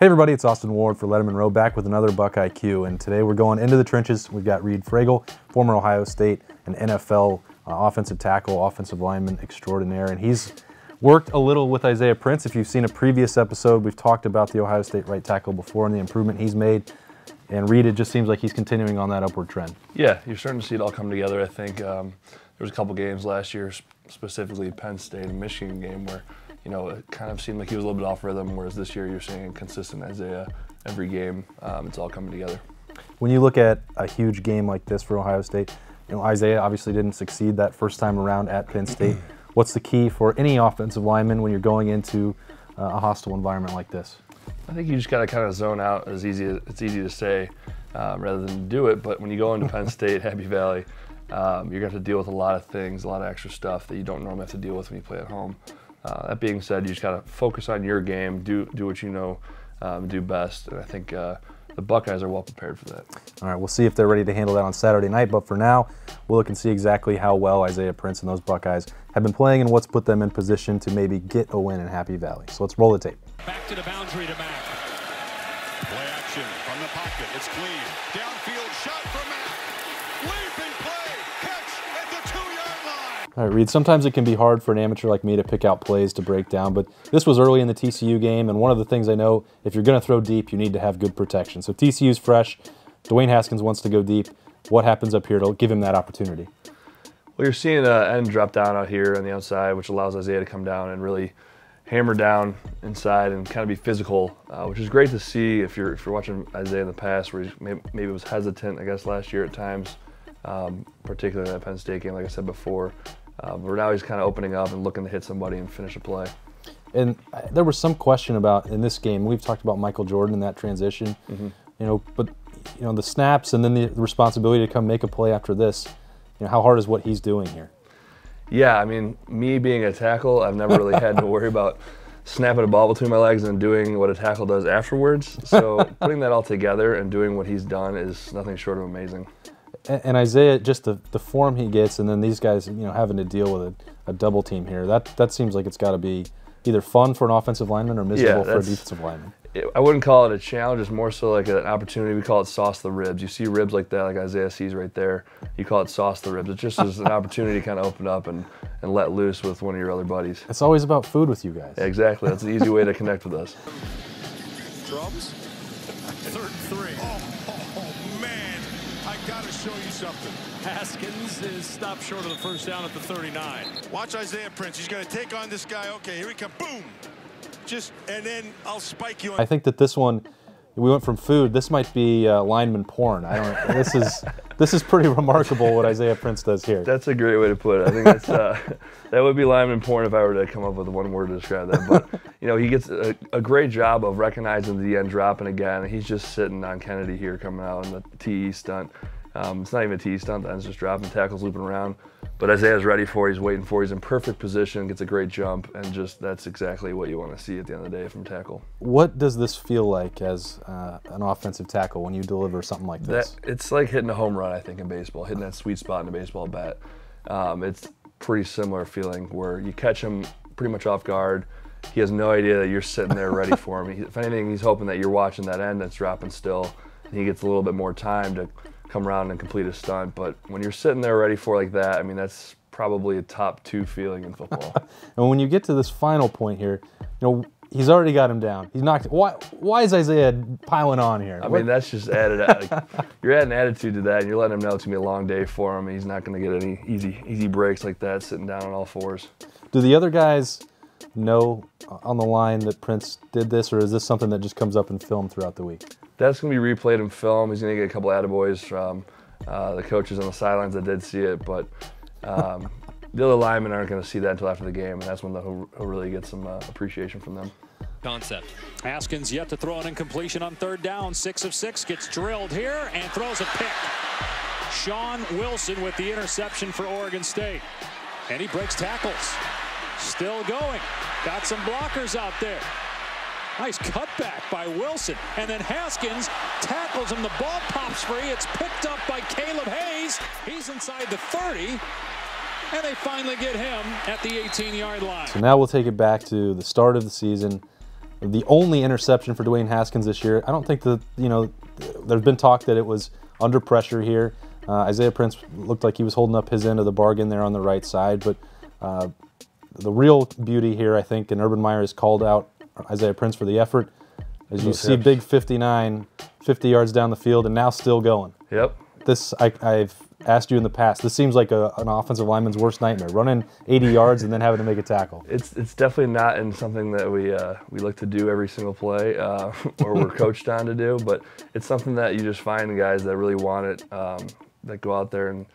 Hey everybody, it's Austin Ward for Lettermen Row, back with another BuckIQ, and today we're going into the trenches. We've got Reed Fragel, former Ohio State and NFL offensive tackle, offensive lineman extraordinaire, and he's worked a little with Isaiah Prince. If you've seen a previous episode, we've talked about the Ohio State right tackle before and the improvement he's made, and Reed, it just seems like he's continuing on that upward trend. Yeah, you're starting to see it all come together. I think there was a couple games last year, specifically Penn State and Michigan game, where it kind of seemed like he was a little bit off rhythm, whereas this year you're seeing consistent Isaiah every game. It's all coming together. When you look at a huge game like this for Ohio State, Isaiah obviously didn't succeed that first time around at Penn State. What's the key for any offensive lineman when you're going into a hostile environment like this? I think you just got to kind of zone out. It's easy to say rather than do it, but when you go into Penn State, Happy Valley, you're going to have to deal with a lot of things, a lot of extra stuff that you don't normally have to deal with when you play at home. That being said, you just got to focus on your game, do what you know, do best, and I think the Buckeyes are well prepared for that. All right, we'll see if they're ready to handle that on Saturday night, but for now, we'll look and see exactly how well Isaiah Prince and those Buckeyes have been playing and what's put them in position to maybe get a win in Happy Valley. So let's roll the tape. Back to the boundary to Mack. Play action from the pocket. It's clean. Downfield shot from Mack. Leaping play. Catch at the 2-yard line. All right, Reed, sometimes it can be hard for an amateur like me to pick out plays to break down, but this was early in the TCU game, and one of the things I know, if you're going to throw deep, you need to have good protection. So TCU's fresh. Dwayne Haskins wants to go deep. What happens up here to give him that opportunity? Well, you're seeing an end drop down out here on the outside, which allows Isaiah to come down and really hammer down inside and kind of be physical, which is great to see if you're watching Isaiah in the past, where he maybe was hesitant, I guess, last year at times, particularly in that Penn State game, like I said before. But now he's kind of opening up and looking to hit somebody and finish a play. And there was some question about in this game. We've talked about Michael Jordan in that transition, but the snaps and then the responsibility to come make a play after this. How hard is what he's doing here? Yeah, I mean, me being a tackle, I've never really had to worry about snapping a ball between my legs and doing what a tackle does afterwards. So putting that all together and doing what he's done is nothing short of amazing. And Isaiah, just the form he gets, and then these guys, having to deal with a double team here, that seems like it's got to be either fun for an offensive lineman or miserable for a defensive lineman. I wouldn't call it a challenge, it's more so like an opportunity. We call it sauce the ribs. You see ribs like that, like Isaiah sees right there, you call it sauce the ribs. It just is an opportunity to kind of open up and let loose with one of your other buddies. It's always about food with you guys. Yeah, exactly, that's an easy way to connect with us. Drums. Third and 3. Oh, man, I got to show you something. Haskins is stopped short of the first down at the 39. Watch Isaiah Prince. He's going to take on this guy. Okay, here he comes. Boom. And then I'll spike you. I think that this one, we went from food. This might be lineman porn. I don't know. This is pretty remarkable what Isaiah Prince does here. That's a great way to put it. I think that's that would be lineman porn if I were to come up with one word to describe that. But he gets a great job of recognizing the end dropping again. He's just sitting on Kennedy here coming out in the TE stunt. It's not even a TE stunt. The end's just dropping, tackles looping around. But Isaiah's ready for it, he's waiting for it, he's in perfect position, gets a great jump, and just that's exactly what you want to see at the end of the day from tackle. What does this feel like as an offensive tackle when you deliver something like this? It's like hitting a home run, I think, in baseball, hitting that sweet spot in a baseball bat. It's pretty similar feeling where you catch him pretty much off guard. He has no idea that you're sitting there ready for him. If anything, he's hoping that you're watching that end that's dropping still, and he gets a little bit more time to come around and complete a stunt. But when you're sitting there ready for like that, I mean, that's probably a top 2 feeling in football. And when you get to this final point here, he's already got him down. He's knocked. Why is Isaiah piling on here? I mean, that's just added. Like, you're adding attitude to that, and you're letting him know it's gonna be a long day for him. He's not gonna get any easy breaks like that, sitting down on all fours. Do the other guys know on the line that Prince did this, or is this something that just comes up in film throughout the week? That's going to be replayed in film. He's going to get a couple attaboys from the coaches on the sidelines that did see it, but the other linemen aren't going to see that until after the game, and that's when he'll really get some appreciation from them. Concept. Haskins yet to throw an incompletion on third down. 6 of 6 gets drilled here and throws a pick. Sean Wilson with the interception for Oregon State. And he breaks tackles. Still going. Got some blockers out there. Nice cutback by Wilson. And then Haskins tackles him. The ball pops free. It's picked up by Caleb Hayes. He's inside the 30. And they finally get him at the 18-yard line. So now we'll take it back to the start of the season. the only interception for Dwayne Haskins this year. I don't think that, there's been talk that it was under pressure here. Isaiah Prince looked like he was holding up his end of the bargain there on the right side, but the real beauty here, I think, and Urban Meyer has called out Isaiah Prince for the effort. As you see, big 59, 50 yards down the field, and now still going. Yep. This, I've asked you in the past, this seems like an offensive lineman's worst nightmare, running 80 yards and then having to make a tackle. It's definitely not in something that we look to do every single play or we're coached on to do, but it's something that you just find the guys that really want it, that go out there and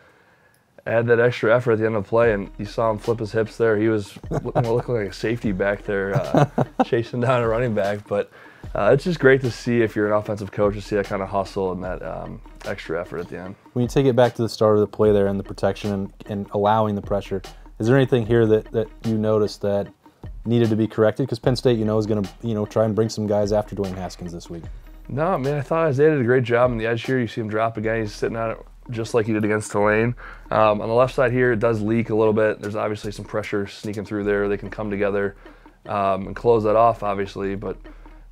add that extra effort at the end of the play. And you saw him flip his hips there. He was looking like a safety back there, chasing down a running back. But it's just great to see, if you're an offensive coach, to see that kind of hustle and that extra effort at the end. When you take it back to the start of the play there and the protection and allowing the pressure, is there anything here that you noticed that needed to be corrected? Because Penn State, is going to, try and bring some guys after Dwayne Haskins this week. No, man, I thought Isaiah did a great job on the edge here. You see him drop again. He's sitting on it just like he did against Tulane. On the left side here, it does leak a little bit. There's obviously some pressure sneaking through there. They can come together and close that off, obviously. But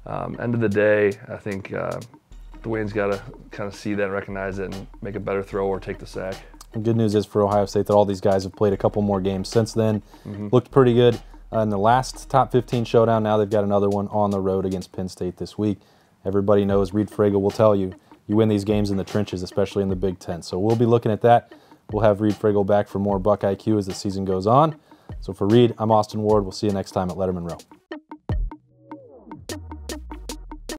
end of the day, I think Dwayne's got to kind of see that and recognize it and make a better throw or take the sack. The good news is for Ohio State that all these guys have played a couple more games since then. Looked pretty good in the last top 15 showdown. Now they've got another one on the road against Penn State this week. Everybody knows Reed Fragel will tell you, you win these games in the trenches, especially in the Big Ten. So we'll be looking at that. We'll have Reed Fragel back for more BuckIQ as the season goes on. So for Reed, I'm Austin Ward. We'll see you next time at Lettermen Row.